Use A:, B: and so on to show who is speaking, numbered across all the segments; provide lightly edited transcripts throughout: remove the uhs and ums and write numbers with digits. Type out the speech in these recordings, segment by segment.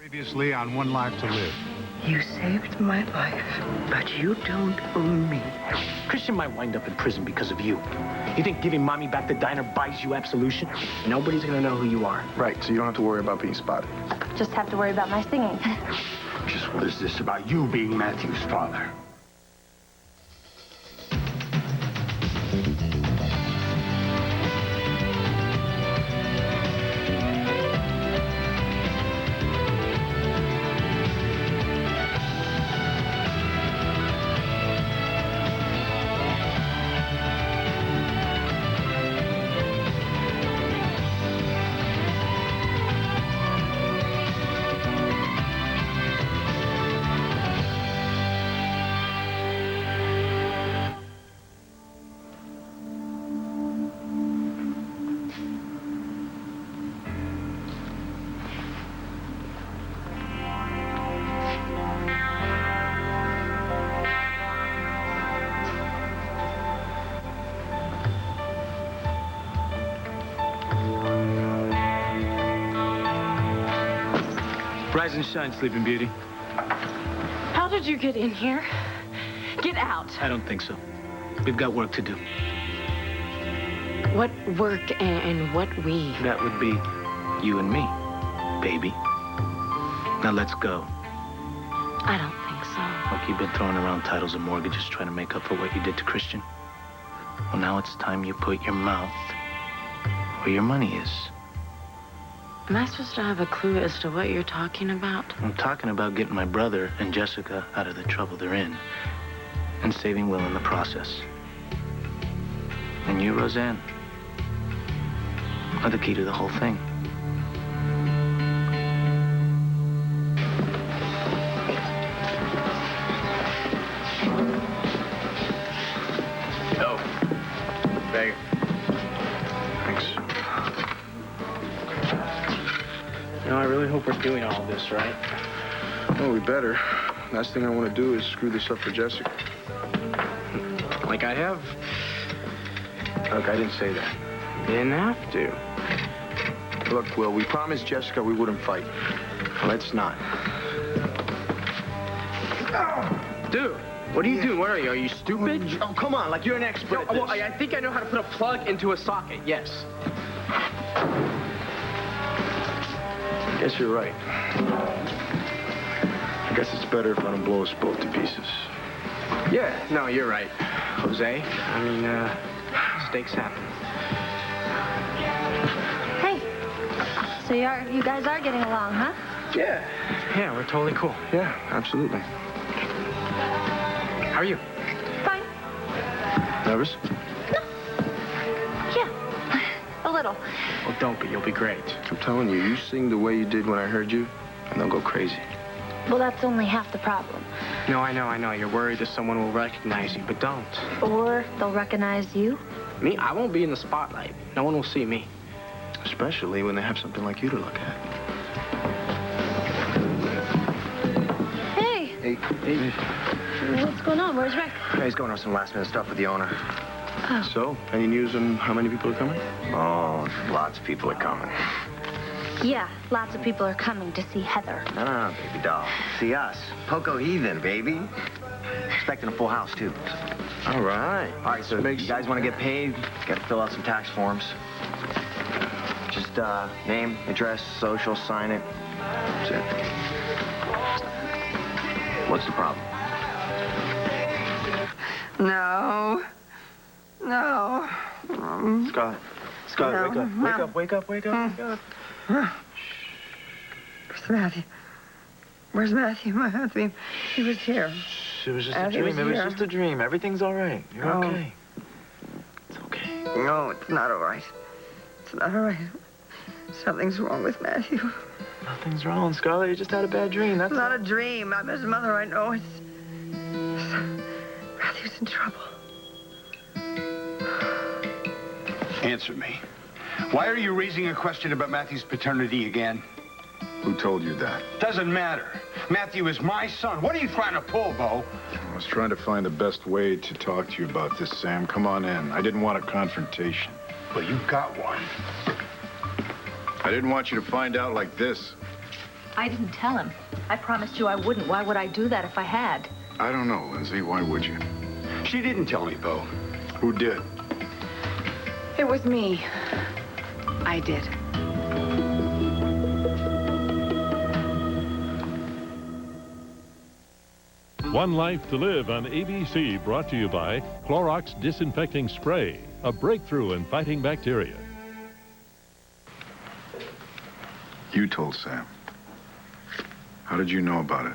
A: Previously on One Life to Live.
B: You saved my life, but you don't own me.
C: Christian might wind up in prison because of you. You think giving Mommy back the diner buys you absolution? Nobody's gonna know who you are.
D: Right, so you don't have to worry about being spotted.
E: Just have to worry about my singing.
A: Just what is this about you being Matthew's father?
C: Rise and shine, Sleeping Beauty.
F: How did you get in here? Get out.
C: I don't think so. We've got work to do.
F: What work and what we?
C: That would be you and me, baby. Now let's go.
F: I don't think so.
C: Look, you've been throwing around titles and mortgages trying to make up for what you did to Christian. Well, now it's time you put your mouth where your money is.
F: Am I supposed to have a clue as to what you're talking about?
C: I'm talking about getting my brother and Jessica out of the trouble they're in and saving Will in the process. And you, Roseanne, are the key to the whole thing.
D: Oh. Bag. Thanks.
C: You know, I really hope we're doing all this right.
D: Well, we better. Last thing I want to do is screw this up for Jessica.
C: Like I have?
D: Look, I didn't say that.
C: You didn't have to.
D: Look, Will, we promised Jessica we wouldn't fight. Let's not.
C: Dude, what are you doing? What are you? Are you stupid?
G: Oh, come on, like you're an expert at this.
C: Well, I think I know how to put a plug into a socket, yes.
D: I guess you're right. I guess it's better if I don't blow us both to pieces.
C: Yeah, no, you're right, Jose. I mean, mistakes happen.
E: Hey, so you guys are getting along, huh?
C: Yeah. Yeah, we're totally cool.
D: Yeah, absolutely.
C: How are you?
E: Fine.
D: Nervous?
E: Yeah, a little.
C: Well, don't be. You'll be great.
D: I'm telling you, you sing the way you did when I heard you, and they'll go crazy.
E: Well, that's only half the problem.
C: No, I know. You're worried that someone will recognize you, but don't.
E: Or they'll recognize you.
C: Me? I won't be in the spotlight. No one will see me.
D: Especially when they have something like you to look at.
E: Hey,
D: Hey.
E: what's going on? Where's Rick?
G: Yeah, he's going over some last-minute stuff with the owner.
E: Oh.
D: So, any news on how many people are coming?
G: Oh, lots of people are coming.
E: Yeah, lots of people are coming to see Heather.
G: Ah, baby doll. See us. Poco Heathen, baby. Expecting a full house, too.
D: All right.
G: All right, so you guys want to get paid? Got to fill out some tax forms. Just name, address, social, sign it. That's it. What's the problem?
B: No. No.
D: Scarlett. Scarlett,
B: No,
D: wake
B: Mom.
D: up. Wake up. Wake up.
B: Where's Matthew? Where's Matthew? Matthew, he was here.
D: It was just
B: Matthew
D: a
B: was
D: dream. It was
B: here.
D: just a dream. Everything's all right. You're
B: Oh.
D: okay. It's okay.
B: No, it's not all right. It's not all right. Something's wrong with Matthew.
D: Nothing's wrong, Scarlett. You just had a bad dream. That's
B: It's not a dream. I'm his mother. I know it's... Matthew's in trouble.
A: Answer me. Why are you raising a question about Matthew's paternity again?
H: Who told you that?
A: Doesn't matter. Matthew is my son. What are you trying to pull, Bo?
H: I was trying to find the best way to talk to you about this, Sam. Come on in. I didn't want a confrontation.
A: Well, you got one.
H: I didn't want you to find out like this.
I: I didn't tell him. I promised you I wouldn't. Why would I do that if I had?
H: I don't know, Lindsay. Why would you?
A: She didn't tell me, Bo.
H: Who did?
F: It was me. I did.
J: One Life to Live on ABC, brought to you by Clorox Disinfecting Spray, a breakthrough in fighting bacteria.
H: You told Sam. How did you know about it?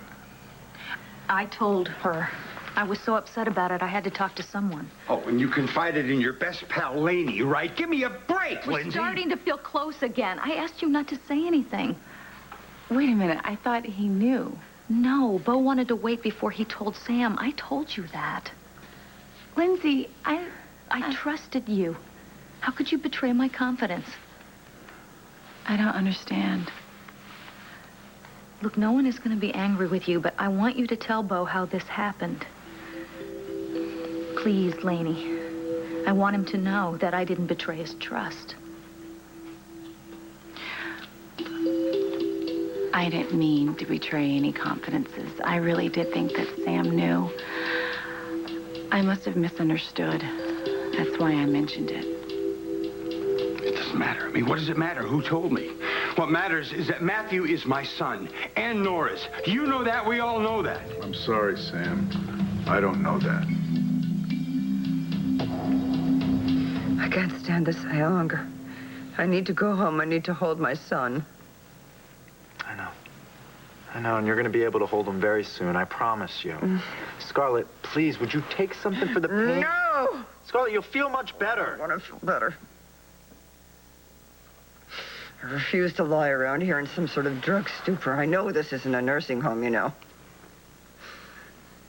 I: I told her. I was so upset about it, I had to talk to someone.
A: Oh, and you confided in your best pal, Laney, right? Give me a break,
I: We're
A: Lindsay.
I: starting to feel close again. I asked you not to say anything.
F: Wait a minute. I thought he knew.
I: No, Bo wanted to wait before he told Sam. I told you that.
F: Lindsay, I
I: trusted you. How could you betray my confidence?
F: don't understand.
I: Look, no one is going to be angry with you, but I want you to tell Bo how this happened. Please, Laney. I want him to know that I didn't betray his trust.
F: I didn't mean to betray any confidences. I really did think that Sam knew. I must have misunderstood. That's why I mentioned it.
A: It doesn't matter. I mean, what does it matter? Who told me? What matters is that Matthew is my son, and Nora's. You know that. We all know that.
H: I'm sorry, Sam. I don't know that.
B: I can't stand this any longer. I need to go home. I need to hold my son.
G: I know, and you're going to be able to hold him very soon, I promise you. Scarlett, please, would you take something for the pain?
B: No!
G: Scarlett, you'll feel much better.
B: I want to feel better. I refuse to lie around here in some sort of drug stupor. I know this isn't a nursing home, you know.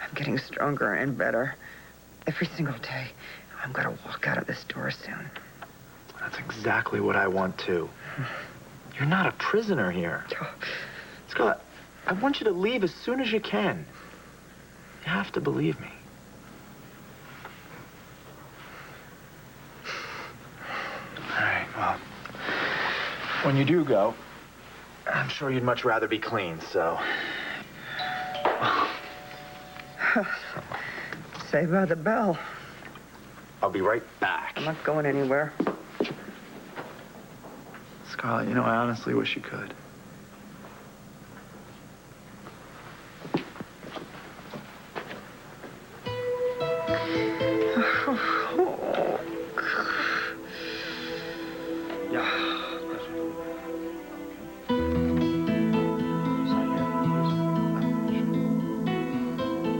B: I'm getting stronger and better every single day. I'm going to walk out of this door soon.
G: That's exactly what I want, too. You're not a prisoner here. Scarlett, I want you to leave as soon as you can. You have to believe me. All right, well, when you do go, I'm sure you'd much rather be clean, so...
B: Saved by the bell.
G: I'll be right back.
B: I'm not going anywhere.
G: Scarlett, you know, I honestly wish you could.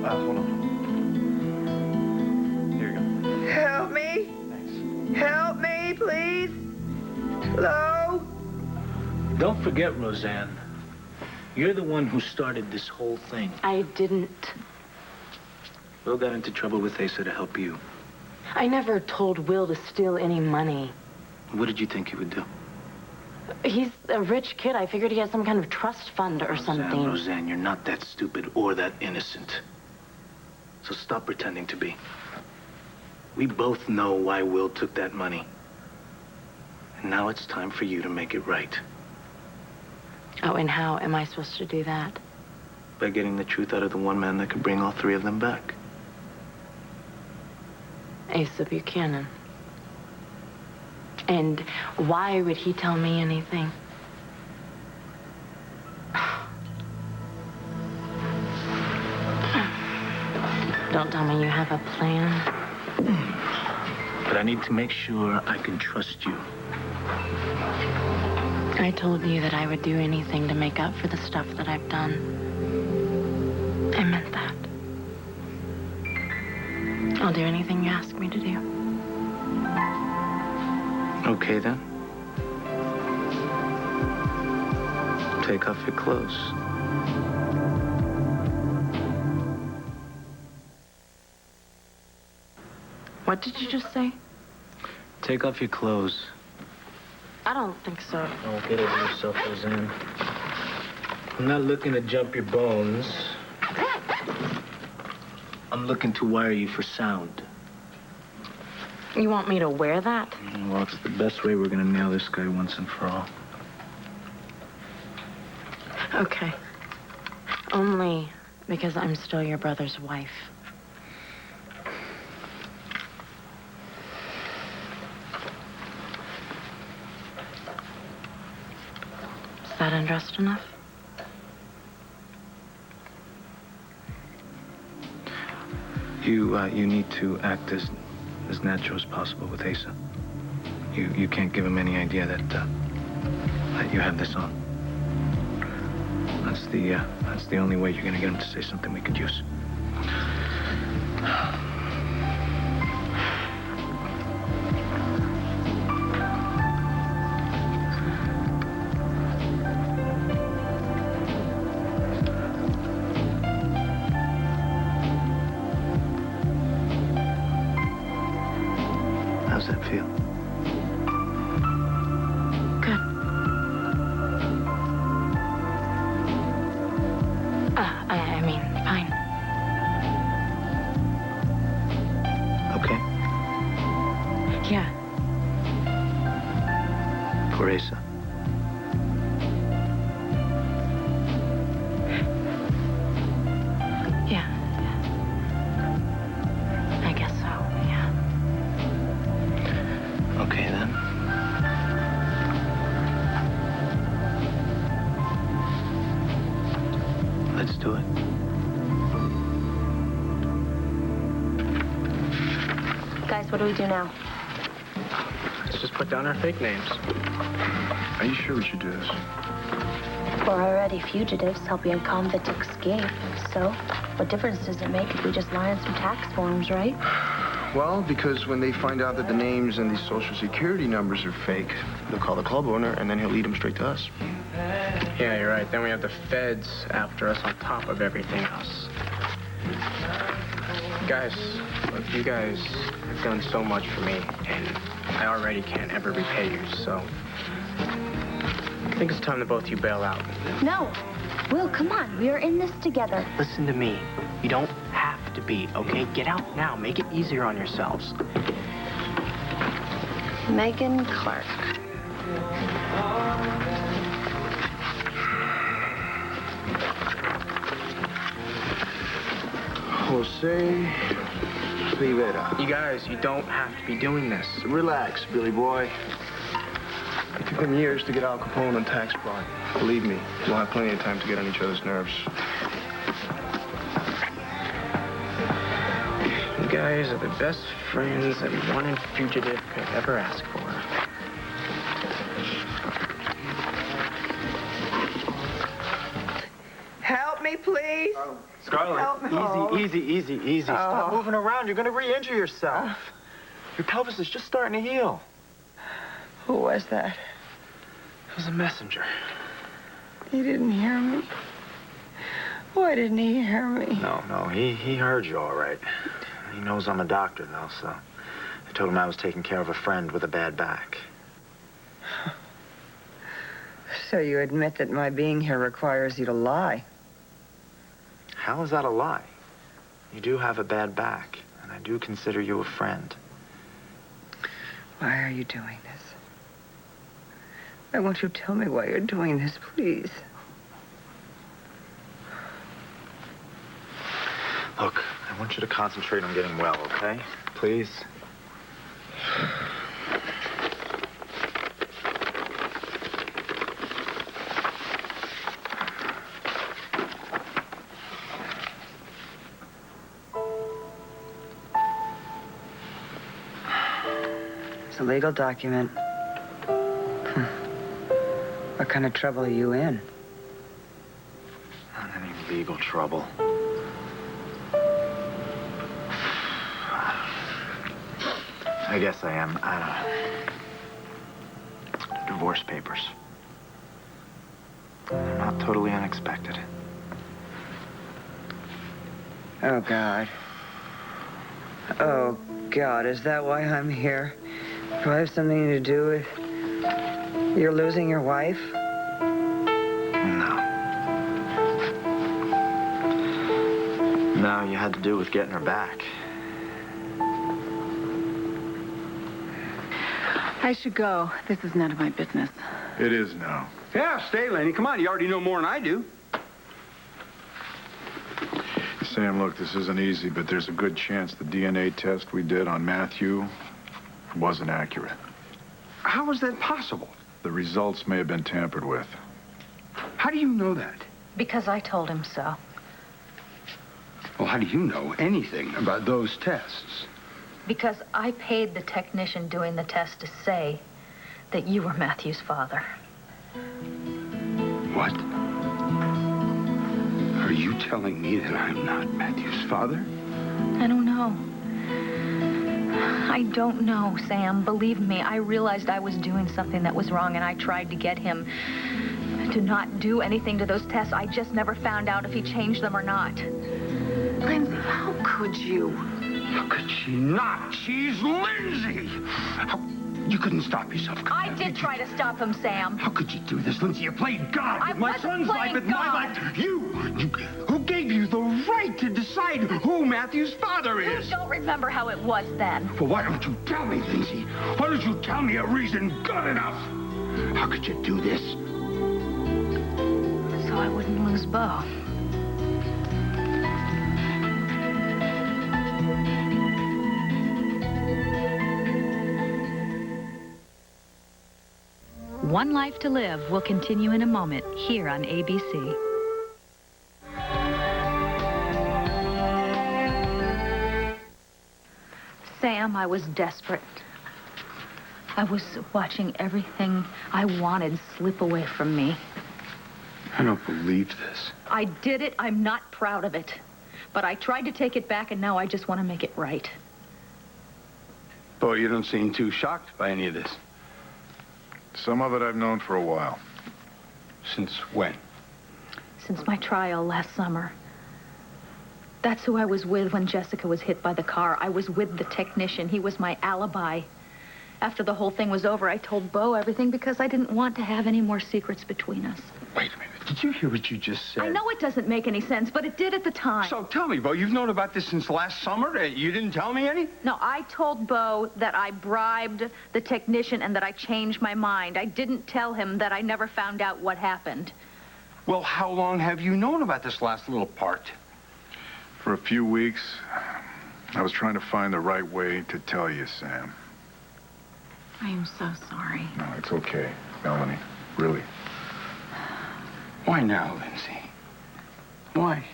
G: Hold on. Here you go.
B: Help me.
G: Thanks.
B: Help me, please. Hello?
C: Don't forget, Roseanne. You're the one who started this whole thing.
F: I didn't.
C: Will got into trouble with Asa to help you.
F: I never told Will to steal any money.
C: What did you think he would do?
F: He's a rich kid. I figured he had some kind of trust fund or something.
C: Roseanne, you're not that stupid or that innocent. So stop pretending to be. We both know why Will took that money. And now it's time for you to make it right.
F: Oh, and how am I supposed to do that?
C: By getting the truth out of the one man that could bring all three of them back.
F: Asa Buchanan. And why would he tell me anything? Don't tell me you have a plan.
C: But I need to make sure I can trust you.
F: I told you that I would do anything to make up for the stuff that I've done. I meant that. I'll do anything you ask me to do.
C: Okay, then. Take off your clothes.
F: What did you just say?
C: Take off your clothes.
F: I don't think so.
C: Don't get over yourself, Roseanne. I'm not looking to jump your bones. I'm looking to wire you for sound.
F: You want me to wear that?
C: Well, it's the best way we're gonna nail this guy once and for all.
F: Okay. Only because I'm still your brother's wife. Is that undressed enough?
C: You need to act as natural as possible with Asa. You can't give him any idea that you have this on. That's the only way you're gonna get him to say something we could use. How's that feel?
F: Good. I mean, fine.
C: Okay.
F: Yeah.
C: For Asa.
F: Yeah. I guess so, yeah.
C: Okay, then. Let's do it.
E: Guys, what do we do now?
G: Let's just put down our fake names.
D: Are you sure we should do this?
E: We're already fugitives helping a convict escape. So, what difference does it make if we just lie on some tax forms, right?
D: Well, because when they find out that the names and the social security numbers are fake, they'll call the club owner, and then he'll lead them straight to us.
G: Yeah, you're right. Then we have the feds after us on top of everything else. Guys, look, you guys have done so much for me, and I already can't ever repay you, so I think it's time that both of you bail out.
E: No. Will, come on. We are in this together.
G: Listen to me. You don't have to be, okay? Get out now. Make it easier on yourselves.
E: Megan Clark.
D: Jose Rivera.
G: You guys, you don't have to be doing this.
D: Relax, Billy boy. It took them years to get Al Capone on tax fraud. Believe me, we'll have plenty of time to get on each other's nerves.
G: You guys are the best friends that one in Fugitive could ever ask for.
B: Help me, please.
G: Scarlett,
B: Help me.
G: easy. Stop moving around. You're going to re-injure yourself. Your pelvis is just starting to heal.
B: Who was that?
G: It was a messenger.
B: He didn't hear me. Why didn't he hear me?
G: No, he heard you all right. He knows I'm a doctor, though, so I told him I was taking care of a friend with a bad back.
B: So you admit that my being here requires you to lie?
G: How is that a lie? You do have a bad back, and I do consider you a friend.
B: Why are you doing this? Why won't you tell me why you're doing this, please?
G: Look, I want you to concentrate on getting well, okay? Please?
B: It's a legal document. What kind of trouble are you in?
G: Not any legal trouble. I guess I am. I don't know. Divorce papers. They're not totally unexpected.
B: Oh, God. Oh, God, is that why I'm here? Do I have something to do with you're losing your wife?
G: No. No, you had to do with getting her back.
F: I should go. This is none of my business.
H: It is now.
A: Yeah, stay, Lenny. Come on, you already know more than I do.
H: Sam, look, this isn't easy, but there's a good chance the DNA test we did on Matthew wasn't accurate.
A: How is that possible?
H: The results may have been tampered with.
A: How do you know that?
I: Because I told him so.
A: Well, how do you know anything about those tests?
I: Because I paid the technician doing the test to say that you were Matthew's father.
A: What? Are you telling me that I'm not Matthew's father?
I: I don't know. I don't know, Sam. Believe me, I realized I was doing something that was wrong, and I tried to get him to not do anything to those tests. I just never found out if he changed them or not.
F: Lindsay, how could you?
A: How could she not? She's Lindsay! You couldn't stop yourself.
I: I did try to stop him, Sam.
A: How could you do this, Lindsay? You played God with my son's life and my life. You, who gave you the right to decide who Matthew's father is?
I: I don't remember how it was then.
A: Well, why don't you tell me, Lindsay? Why don't you tell me a reason good enough? How could you do this?
I: So I wouldn't lose Bo.
K: One Life to Live will continue in a moment here on ABC.
I: Sam, I was desperate. I was watching everything I wanted slip away from me.
A: I don't believe this.
I: I did it. I'm not proud of it. But I tried to take it back, and now I just want to make it right.
A: Boy, you don't seem too shocked by any of this.
H: Some of it I've known for a while.
A: Since when?
I: Since my trial last summer. That's who I was with when Jessica was hit by the car. I was with the technician. He was my alibi. After the whole thing was over, I told Bo everything because I didn't want to have any more secrets between us.
A: Wait a minute. Did you hear what you just said?
I: I know it doesn't make any sense, but it did at the time.
A: So tell me, Bo, you've known about this since last summer? You didn't tell me any?
I: No, I told Bo that I bribed the technician and that I changed my mind. I didn't tell him that I never found out what happened.
A: Well, how long have you known about this last little part?
H: For a few weeks, I was trying to find the right way to tell you, Sam.
F: I am so sorry.
H: No, it's okay, Melanie. Really.
A: Why now, Lindsay? Why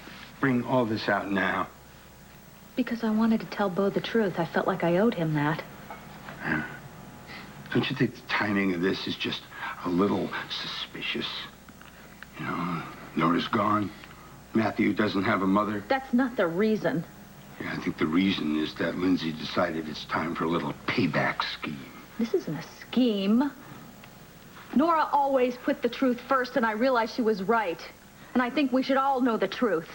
A: bring all this out now?
I: Because I wanted to tell Bo the truth. I felt like I owed him that.
A: Yeah. Don't you think the timing of this is just a little suspicious? You know, Nora's gone. Matthew doesn't have a mother.
I: That's not the reason.
A: Yeah, I think the reason is that Lindsay decided it's time for a little payback scheme.
I: This isn't a scheme. Nora always put the truth first, and I realized she was right. And I think we should all know the truth.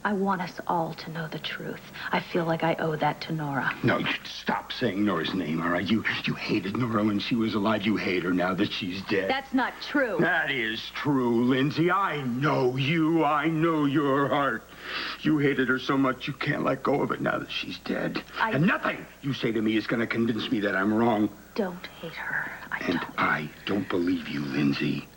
I: I want us all to know the truth. I feel like I owe that to Nora.
A: No, you stop saying Nora's name, all right? You hated Nora when she was alive. You hate her now that she's dead.
I: That's not true.
A: That is true, Lindsay. I know you. I know your heart. You hated her so much you can't let go of it now that she's dead. And nothing you say to me is going to convince me that I'm wrong.
I: Don't hate her.
A: I don't believe you, Lindsay.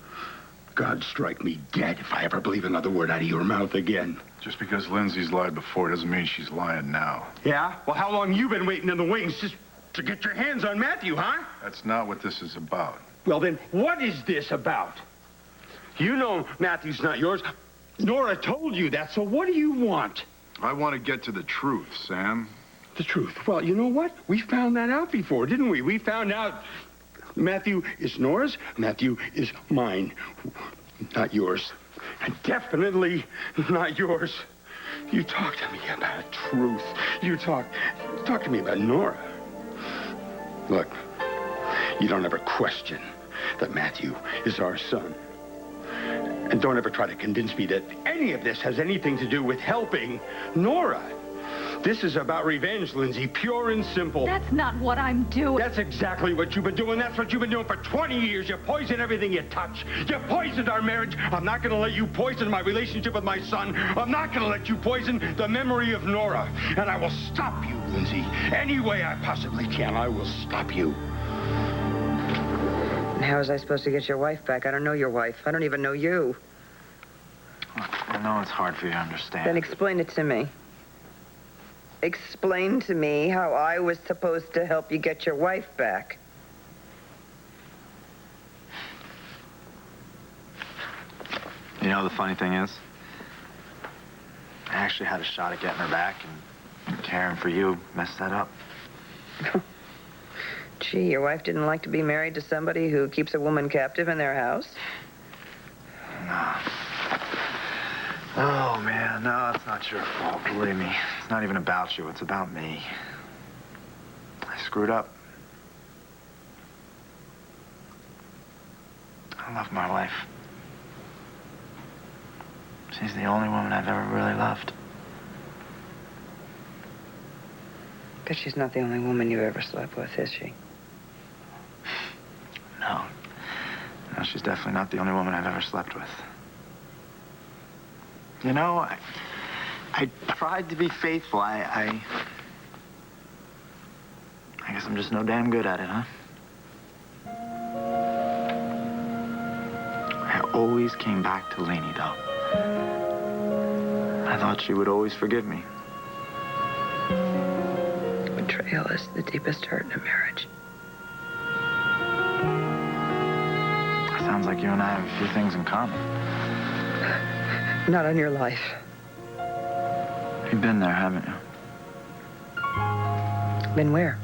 A: God strike me dead if I ever believe another word out of your mouth again.
H: Just because Lindsay's lied before doesn't mean she's lying now.
A: Yeah? Well, how long you been waiting in the wings just to get your hands on Matthew, huh?
H: That's not what this is about.
A: Well, then, what is this about? You know Matthew's not yours. Nora told you that, so what do you want?
H: I want to get to the truth, Sam.
A: The truth? Well, you know what? We found that out before, didn't we? We found out Matthew is Nora's, Matthew is mine. Not yours. And definitely not yours. You talk to me about truth. You talk to me about Nora. Look, you don't ever question that Matthew is our son. And don't ever try to convince me that any of this has anything to do with helping Nora. This is about revenge, Lindsay, pure and simple.
I: That's not what I'm doing.
A: That's exactly what you've been doing. That's what you've been doing for 20 years. You poison everything you touch. You poisoned our marriage. I'm not going to let you poison my relationship with my son. I'm not going to let you poison the memory of Nora. And I will stop you, Lindsay. Any way I possibly can, I will stop you.
B: how was I supposed to get your wife back? I don't know your wife. I don't even know you.
G: I know it's hard for you to understand.
B: Then explain it to me. Explain to me how I was supposed to help you get your wife back.
G: You know, the funny thing is, I actually had a shot at getting her back, and caring for you messed that up.
B: Gee, your wife didn't like to be married to somebody who keeps a woman captive in their house?
G: No. Oh, man, no, it's not your fault, believe me. It's not even about you, it's about me. I screwed up. I love my wife. She's the only woman I've ever really loved.
B: But she's not the only woman you've ever slept with, is she?
G: No. No, she's definitely not the only woman I've ever slept with. You know, I tried to be faithful. I guess I'm just no damn good at it, huh? I always came back to Lainey, though. I thought she would always forgive me.
B: Betrayal is the deepest hurt in a marriage.
G: Sounds like you and I have a few things in common.
B: Not on your life.
G: You've been there, haven't you?
B: Been where?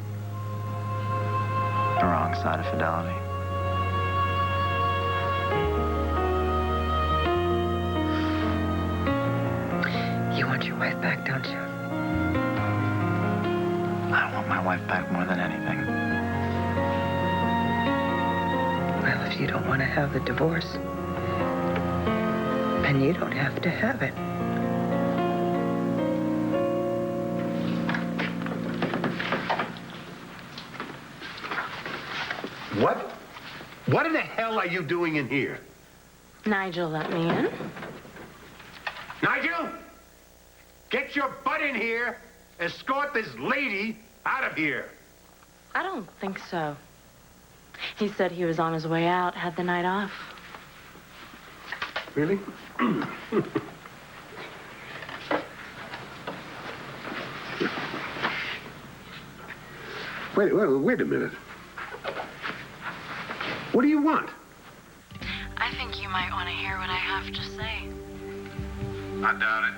G: The wrong side of fidelity.
B: You want your wife back, don't you?
G: I want my wife back more than anything.
B: Well, if you don't want to have the divorce, then you don't have to have it.
A: What in the hell are you doing in here?
F: Nigel let me in.
A: Nigel! Get your butt in here! Escort this lady out of here!
F: I don't think so. He said he was on his way out, had the night off.
A: Really? Wait a minute. What do you want?
F: I think you might want to hear what I have to say.
A: I doubt it.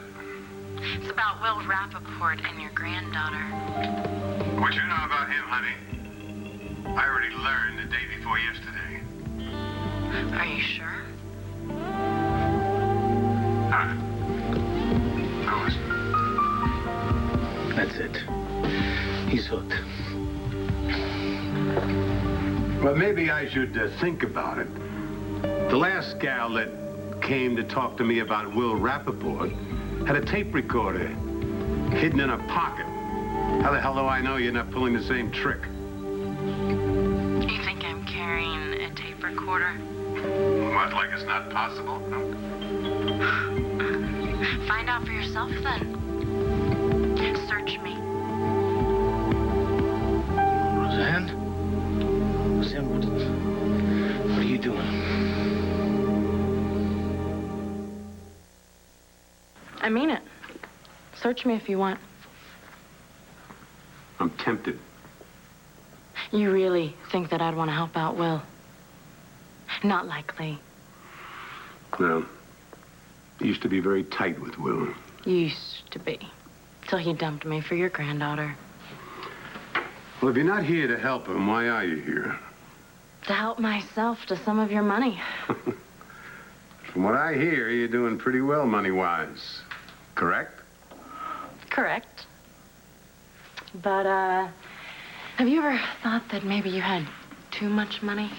F: It's about Will Rappaport and your granddaughter.
A: What you know about him, honey? I already learned the day before yesterday.
F: Are you sure?
A: I was.
C: That's it. He's hooked.
A: Well, maybe I should think about it. The last gal that came to talk to me about Will Rappaport had a tape recorder hidden in her pocket. How the hell do I know you're not pulling the same trick?
F: You think I'm carrying a tape recorder?
A: What, like it's not possible?
F: Find out for yourself, then. Search me.
C: Roseanne? Roseanne, what are you doing?
F: I mean it. Search me if you want.
A: I'm tempted.
F: You really think that I'd want to help out Will? Not likely.
A: Well, I used to be very tight with Will.
F: Used to be. Till he dumped me for your granddaughter.
A: Well, if you're not here to help him, why are you here?
F: To help myself to some of your money.
A: From what I hear, you're doing pretty well money-wise. Correct?
F: Correct. But, have you ever thought that maybe you had too much money?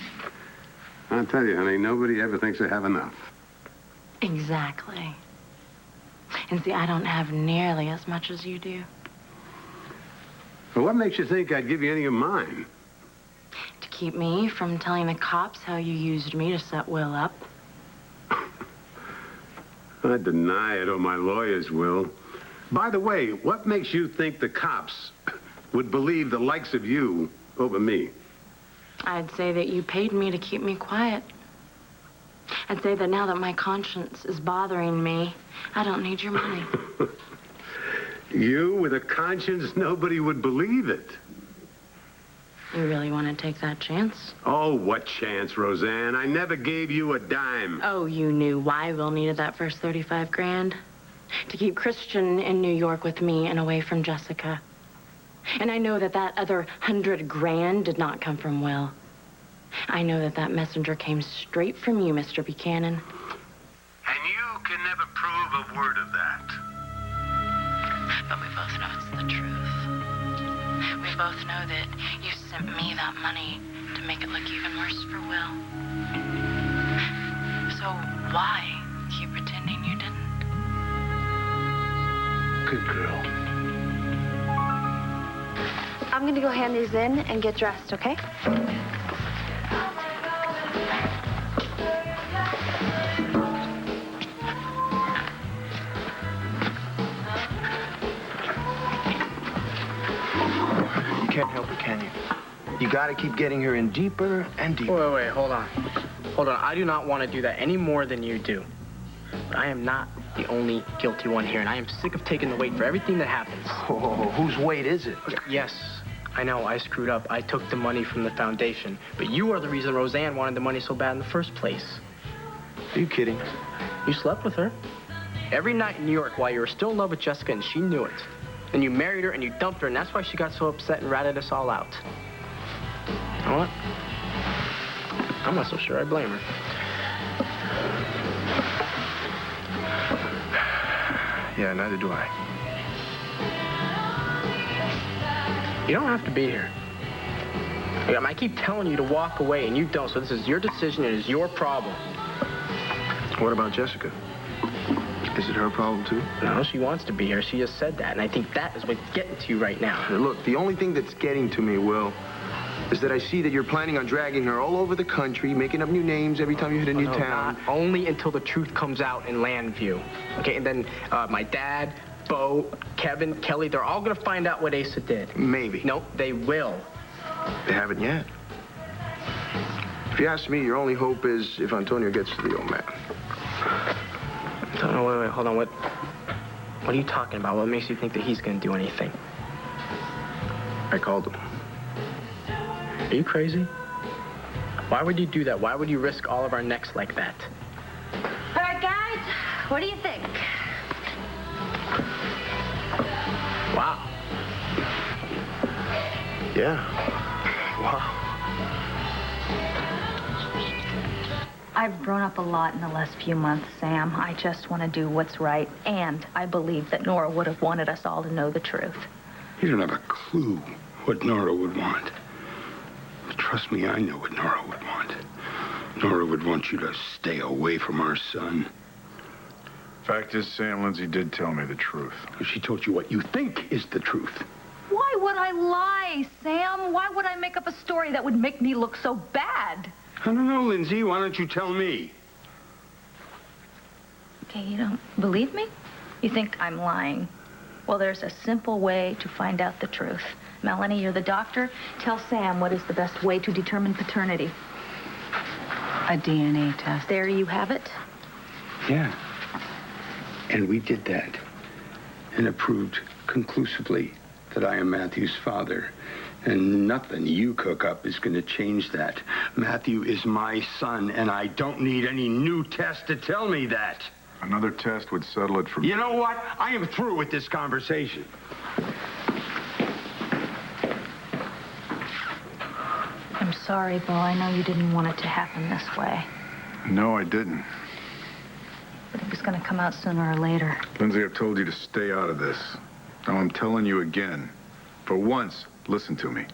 A: I'll tell you, honey, nobody ever thinks they have enough.
F: Exactly. And see, I don't have nearly as much as you do.
A: Well, what makes you think I'd give you any of mine?
F: To keep me from telling the cops how you used me to set Will up.
A: I deny it, or my lawyers will. By the way, what makes you think the cops would believe the likes of you over me?
F: I'd say that you paid me to keep me quiet. I'd say that now that my conscience is bothering me, I don't need your money.
A: You with a conscience, nobody would believe it.
F: You really want to take that chance?
A: Oh, what chance, Roseanne? I never gave you a dime.
F: Oh, you knew why Will needed that first 35 grand? To keep Christian in New York with me and away from Jessica. And I know that that other 100 grand did not come from Will. I know that that messenger came straight from you, Mr. Buchanan.
A: And you can never prove a word of that.
F: But we both know it's the truth. We both know that you sent me that money to make it look even worse for Will. So why keep pretending you didn't?
A: Good girl.
E: I'm gonna go hand these in and get dressed, okay?
D: You can't help it, can you? You gotta keep getting her in deeper and deeper.
L: Wait, hold on. Hold on. I do not want to do that any more than you do. But I am not the only guilty one here, and I am sick of taking the weight for everything that happens.
D: Oh, whose weight is it?
L: Yes, I know, I screwed up. I took the money from the foundation. But you are the reason Roseanne wanted the money so bad in the first place.
D: Are you kidding?
L: You slept with her. Every night in New York while you were still in love with Jessica, and she knew it. Then you married her and you dumped her, and that's why she got so upset and ratted us all out. You know what? I'm not so sure I blame her.
D: Yeah, neither do I.
L: You don't have to be here. I keep telling you to walk away, and you don't, so this is your decision, and it is your problem.
D: What about Jessica? Is it her problem, too?
L: No, she wants to be here. She just said that, and I think that is what's getting to you right now.
D: Look, the only thing that's getting to me, Will, is that I see that you're planning on dragging her all over the country, making up new names every time you hit a new town.
L: Not only until the truth comes out in Landview. Okay, and then my dad, Bo, Kevin, Kelly, they're all going to find out what Asa did.
D: Maybe.
L: No, they will.
D: They haven't yet. If you ask me, your only hope is if Antonio gets to the old man.
L: No, wait, hold on. What are you talking about? What makes you think that he's going to do anything?
D: I called him.
L: Are you crazy? Why would you do that? Why would you risk all of our necks like that?
E: All right, guys, what do you think?
L: Wow.
D: Yeah. Wow.
I: I've grown up a lot in the last few months, Sam. I just want to do what's right, and I believe that Nora would have wanted us all to know the truth.
A: You don't have a clue what Nora would want. But trust me, I know what Nora would want. Nora would want you to stay away from our son.
H: Fact is, Sam, Lindsay did tell me the truth.
A: She told you what you think is the truth.
I: Why would I lie, Sam? Why would I make up a story that would make me look so bad?
A: I don't know, Lindsay. Why don't you tell me?
I: Okay, you don't believe me? You think I'm lying? Well, there's a simple way to find out the truth. Melanie, you're the doctor. Tell Sam what is the best way to determine paternity.
F: A DNA test.
I: There you have it.
A: Yeah. And we did that. And it proved conclusively that I am Matthew's father. And nothing you cook up is going to change that. Matthew is my son, and I don't need any new test to tell me that.
H: Another test would settle it for me.
A: You know what? I am through with this conversation.
I: I'm sorry, Bo. I know you didn't want it to happen this way.
H: No, I didn't.
I: But it was going to come out sooner or later.
H: Lindsay, I've told you to stay out of this. Now I'm telling you again. For once, listen to me.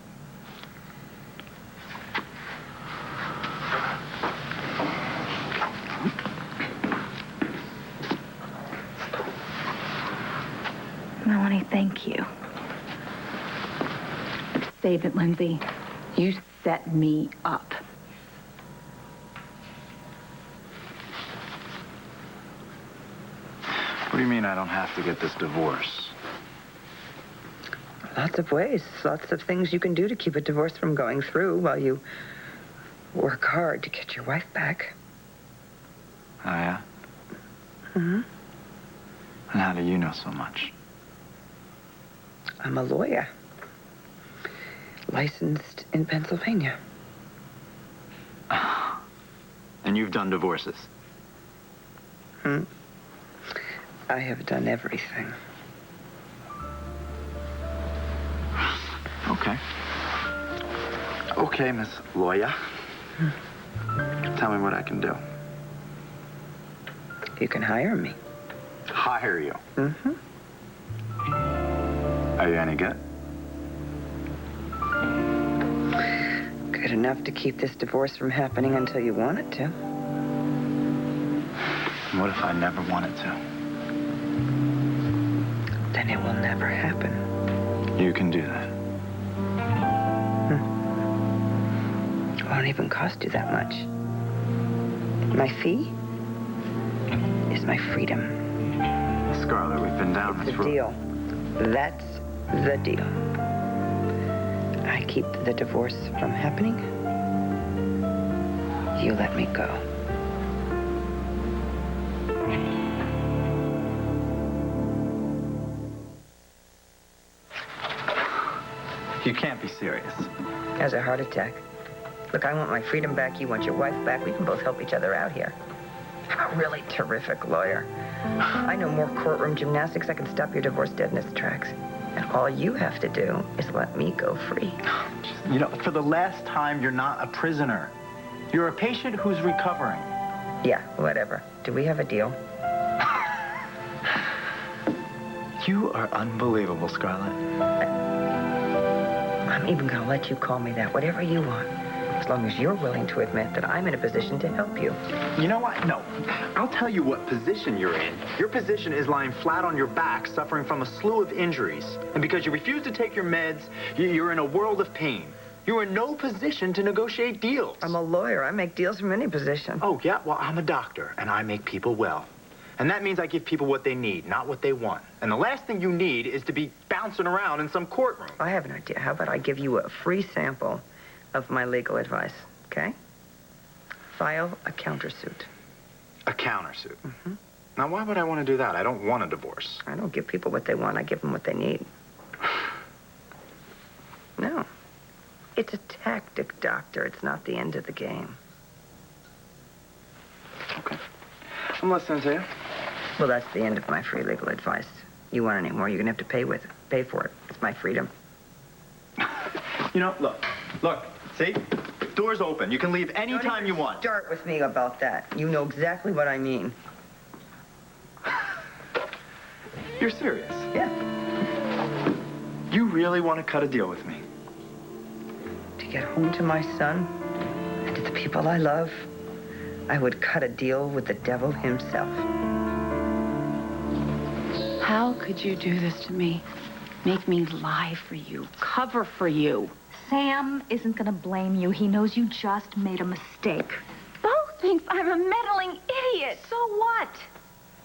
I: Melanie, thank you.
F: Save it, Lindsay. You set me up.
G: What do you mean I don't have to get this divorce?
B: Lots of ways, lots of things you can do to keep a divorce from going through while you work hard to get your wife back.
G: Oh, yeah?
B: Mm-hmm.
G: And how do you know so much?
B: I'm a lawyer. Licensed in Pennsylvania.
G: And you've done divorces?
B: I have done everything.
G: Okay. Okay, Miss Lawyer. Tell me what I can do.
B: You can hire me.
G: Hire you?
B: Mm-hmm.
G: Are you any good?
B: Good enough to keep this divorce from happening until you want it to.
G: What if I never wanted to?
B: Then it will never happen.
G: You can do that.
B: It won't even cost you that much. My fee is my freedom.
G: Scarlett, we've been down this
B: road. The deal. That's the deal. I keep the divorce from happening. You let me go.
G: You can't be serious.
B: Has a heart attack. Look, I want my freedom back. You want your wife back. We can both help each other out here. I'm a really terrific lawyer. I know more courtroom gymnastics. I can stop your divorce dead in its tracks. And all you have to do is let me go free.
G: You know, for the last time, you're not a prisoner. You're a patient who's recovering.
B: Yeah, whatever. Do we have a deal?
G: You are unbelievable, Scarlett.
B: I'm even going to let you call me that, whatever you want. As long as you're willing to admit that I'm in a position to help you.
G: You know what? No. I'll tell you what position you're in. Your position is lying flat on your back, suffering from a slew of injuries. And because you refuse to take your meds, you're in a world of pain. You're in no position to negotiate deals.
B: I'm a lawyer. I make deals from any position.
G: Oh, yeah? Well, I'm a doctor, and I make people well. And that means I give people what they need, not what they want. And the last thing you need is to be bouncing around in some courtroom.
B: I have an idea. How about I give you a free sample of my legal advice, okay? File a countersuit.
G: A countersuit? Mm-hmm. Now, why would I want to do that? I don't want a divorce.
B: I don't give people what they want. I give them what they need. No. It's a tactic, doctor. It's not the end of the game.
G: Okay. I'm listening to you.
B: Well, that's the end of my free legal advice. You want any more, you're going to have to pay for it. It's my freedom.
G: You know, look, see? Door's open. You can leave anytime you want.
B: Start with me about that. You know exactly what I mean.
G: You're serious?
B: Yeah.
G: You really want to cut a deal with me?
B: To get home to my son and to the people I love, I would cut a deal with the devil himself.
M: How could you do this to me? Make me lie for you, cover for you.
I: Sam isn't gonna blame you. He knows you just made a mistake.
M: Bo thinks I'm a meddling idiot.
I: So what?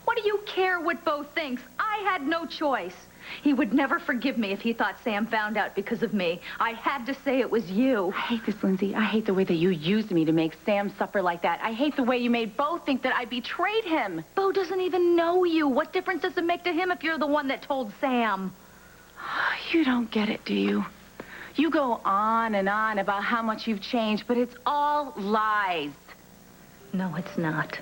I: What do you care what Bo thinks? I had no choice. He would never forgive me if he thought Sam found out because of me. I had to say it was you.
M: I hate this, Lindsay. I hate the way that you used me to make Sam suffer like that. I hate the way you made Bo think that I betrayed him.
I: Bo doesn't even know you. What difference does it make to him if you're the one that told Sam?
M: You don't get it, do you? You go on and on about how much you've changed, but it's all lies.
I: No, it's not.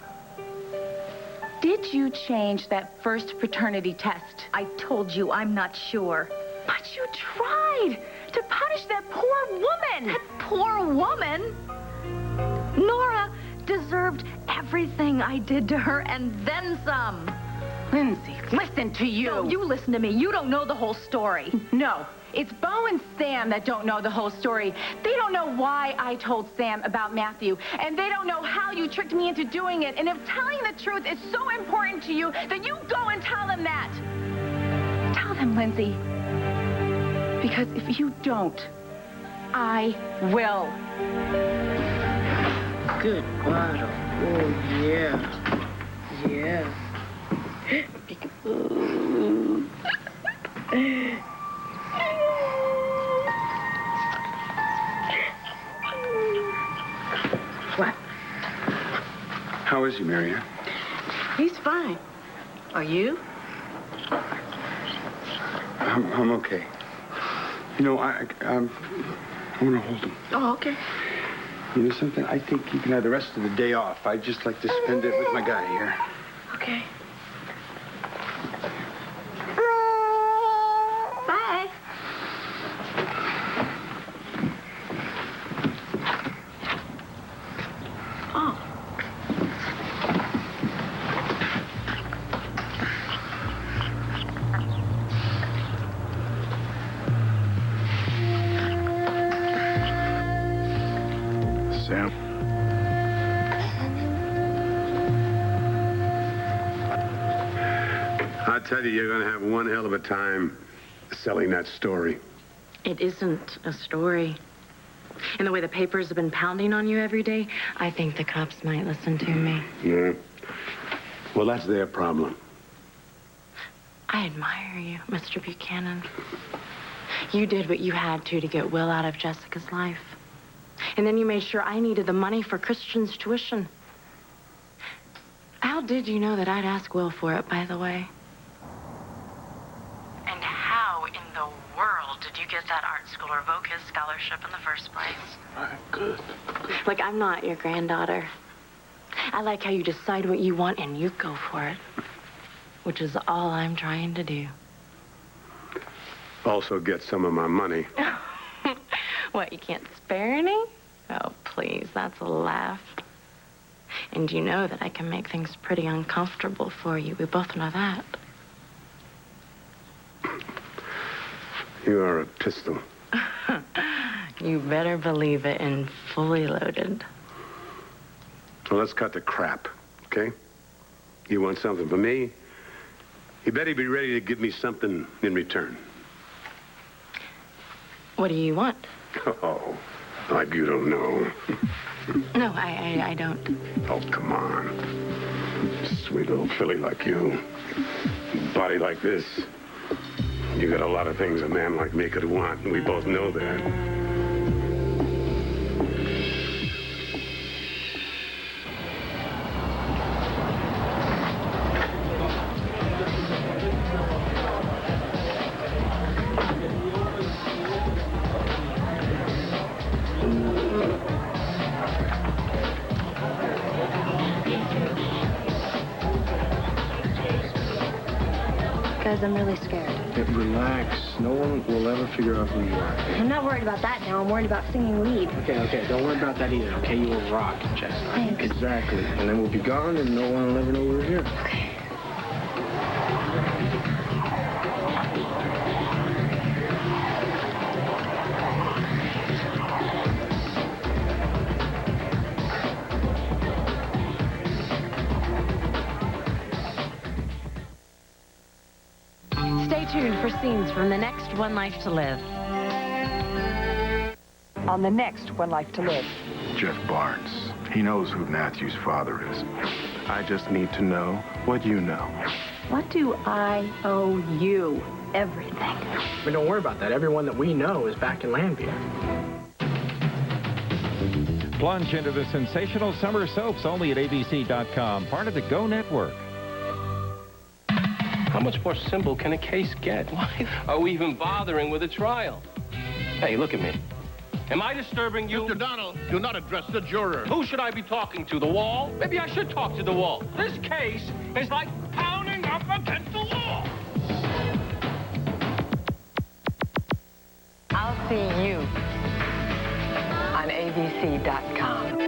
M: Did you change that first paternity test?
I: I told you I'm not sure.
M: But you tried to punish that poor woman.
I: That poor woman? Nora deserved everything I did to her and then some.
M: Lindsay, listen to you.
I: No, you listen to me. You don't know the whole story.
M: No. It's Bo and Sam that don't know the whole story. They don't know why I told Sam about Matthew, and they don't know how you tricked me into doing it. And if telling the truth is so important to you, then you go and tell them that. Tell them, Lindsay. Because if you don't, I will.
N: Good bottle. Oh, yeah. Yeah. Ooh.
A: How is he, Marianne?
M: He's fine. Are you?
A: I'm okay. You know, I want to hold him.
M: Oh, okay.
A: You know something? I think you can have the rest of the day off. I'd just like to spend it with my guy here.
M: Okay. Bye. Oh.
H: Sam?
A: I tell you, you're going to have one hell of a time selling that story.
F: It isn't a story. And the way the papers have been pounding on you every day, I think the cops might listen to me.
A: Yeah. Well, that's their problem.
F: I admire you, Mr. Buchanan. You did what you had to get Will out of Jessica's life. And then you made sure I needed the money for Christian's tuition. How did you know that I'd ask Will for it, by the way? And how in the world did you get that art school or revoke his scholarship in the first place?
D: All right, good.
F: Like, I'm not your granddaughter. I like how you decide what you want and you go for it. Which is all I'm trying to do.
A: Also get some of my money.
F: What, you can't spare any? Oh, please, that's a laugh. And you know that I can make things pretty uncomfortable for you. We both know that.
A: You are a pistol.
F: You better believe it, and fully loaded.
A: Well, let's cut the crap, okay? You want something from me? You better be ready to give me something in return.
F: What do you want?
A: Oh, like you don't know.
F: No, I don't.
A: Oh, come on. Sweet little filly like you. Body like this. You got a lot of things a man like me could want, and we both know that.
E: Guys, I'm really scared.
D: Hey, relax. No one will ever figure out who you are.
E: I'm not worried about that now. I'm worried about singing lead.
L: Okay, don't worry about that either, okay? You will rock, Jess.
E: Thanks.
D: Exactly. And then we'll be gone, and no one will ever know we're here.
E: Okay.
F: Stay tuned for scenes from the next One Life to Live.
B: On the next One Life to Live.
H: Jeff Barnes. He knows who Matthew's father is.
D: I just need to know what you know.
I: What do I owe you? Everything.
L: But don't worry about that. Everyone that we know is back in Landview.
O: Plunge into the sensational summer soaps only at abc.com, part of the Go Network.
P: How much more simple can a case get? Why are we even bothering with a trial? Hey, look at me. Am I disturbing you?
Q: Mr. Donald, do not address the juror.
P: Who should I be talking to? The wall? Maybe I should talk to the wall. This case is like pounding up against the wall.
B: I'll see you on abc.com.